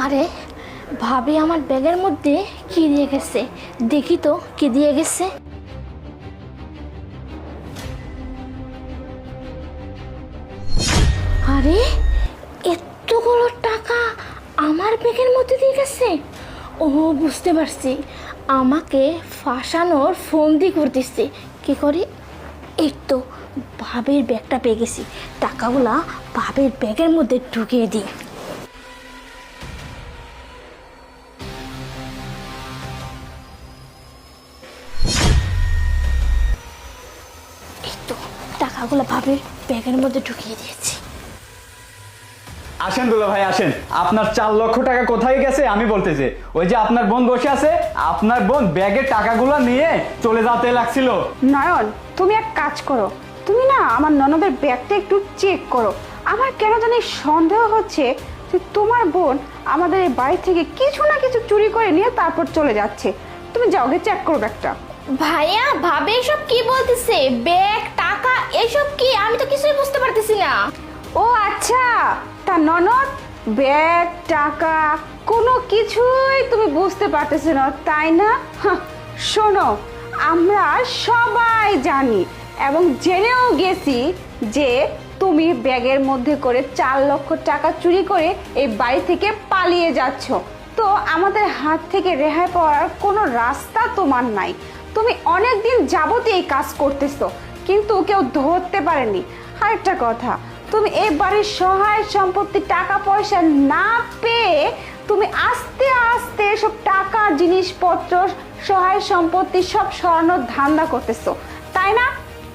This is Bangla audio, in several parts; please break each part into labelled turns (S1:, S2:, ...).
S1: আরে ভাবি আমার ব্যাগের মধ্যে কি দিয়ে গেছে, দেখি তো কি দিয়ে গেছে। আরে এতগুলো টাকা আমার ব্যাগের মধ্যে দিয়ে গেছে। ও বুঝতে পারছি, আমাকে ফাঁসানোর ফন্দি করতেছে। কি করি, এই তো ভাবির ব্যাগটা পেয়ে গেছি, টাকাগুলা ভাবির ব্যাগের মধ্যে ঢুকিয়ে দিই। এই তো টাকাগুলো ভাবির ব্যাগের মধ্যে ঢুকিয়ে দিয়েছি।
S2: আসেন দুলা ভাই আসেন, আপনার 4 লক্ষ টাকা কোথায় গেছে আমি বলতেছি। ওই যে আপনার বোন বসে আছে, আপনার বোন ব্যাগের টাকাগুলো নিয়ে চলে যেতে লাগছিল।
S3: নয়ন, তুমি এক কাজ করো, তুমি না আমার ননদের ব্যাগটা একটু চেক করো। আমার কেন জানি সন্দেহ হচ্ছে যে তোমার বোন আমাদের এই বাড়ি থেকে কিছু না কিছু চুরি করে নিয়ে তারপর চলে যাচ্ছে। তুমি যাও গে চেক করো ব্যাগটা।
S1: ভাইয়া ভাবে এসব কি বলতেছে, ব্যাগ টাকা এসব কি, আমি তো কিছুই বুঝতে পারতেছি না।
S3: ও আচ্ছা, তা ননদ ব্যাগ টাকা কোনো কিছুই তুমি বুঝতে পারতেছো না তাই না? শোনো, আমরা সবাই জানি এবং জেনেও গেছি যে তুমি ব্যাগের মধ্যে করে 4 লক্ষ টাকা চুরি করে এই বাড়ি থেকে পালিয়ে যাচ্ছ। তো আমাদের হাত থেকে রেহাই পাওয়ার কোনো রাস্তা তোমার নাই। তুমি অনেক দিন যাবতই এই কাজ করতেছো, কিন্তু কেউ ধরতে পারেনি। আরেকটা কথা, তুমি এই বাড়ির সহায় সম্পত্তি টাকা পয়সা না পেয়ে তুমি আস্তে আস্তে সব টাকা জিনিসপত্র সহায় সম্পত্তি সব সরানোর ধান্দা করতেছো তাই না?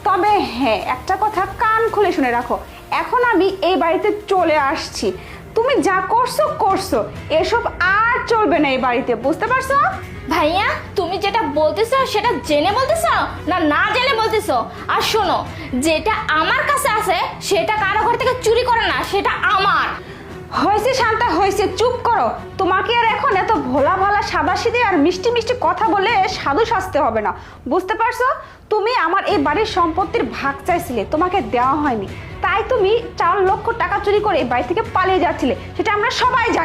S3: তবে হ্যাঁ, একটা কথা কান খুলে শুনে রাখো, এখন আমি এই বাড়িতে চলে আসছি। তুমি যা করছো করছো, এসব আর চলবে না এই বাড়িতে, বুঝতে পারছো?
S1: ভাইয়া তুমি যেটা বলতেছো সেটা জেনে বলতেছো না না জেনে বলতেছো? আর শোনো, যেটা আমার কাছে আছে সেটা কারো ঘর থেকে চুরি করে না, সেটা আমার।
S3: হয়েছে শান্তা হয়েছে, চুপ করো। তোমাকে আর এখন এত ভোলা ভালা সাদাসিধে আর মিষ্টি মিষ্টি কথা বলে সাধু সাজতে হবে না, বুঝতে পারছো? তুমি আমার এই বাড়ির সম্পত্তির ভাগ চাইছিলে, তোমাকে দেওয়া হয়নি, তাই তুমি 4 লক্ষ টাকা চুরি করে এই বাড়ি থেকে পালিয়ে যাচ্ছিলে, সেটা আমরা সবাই জানি।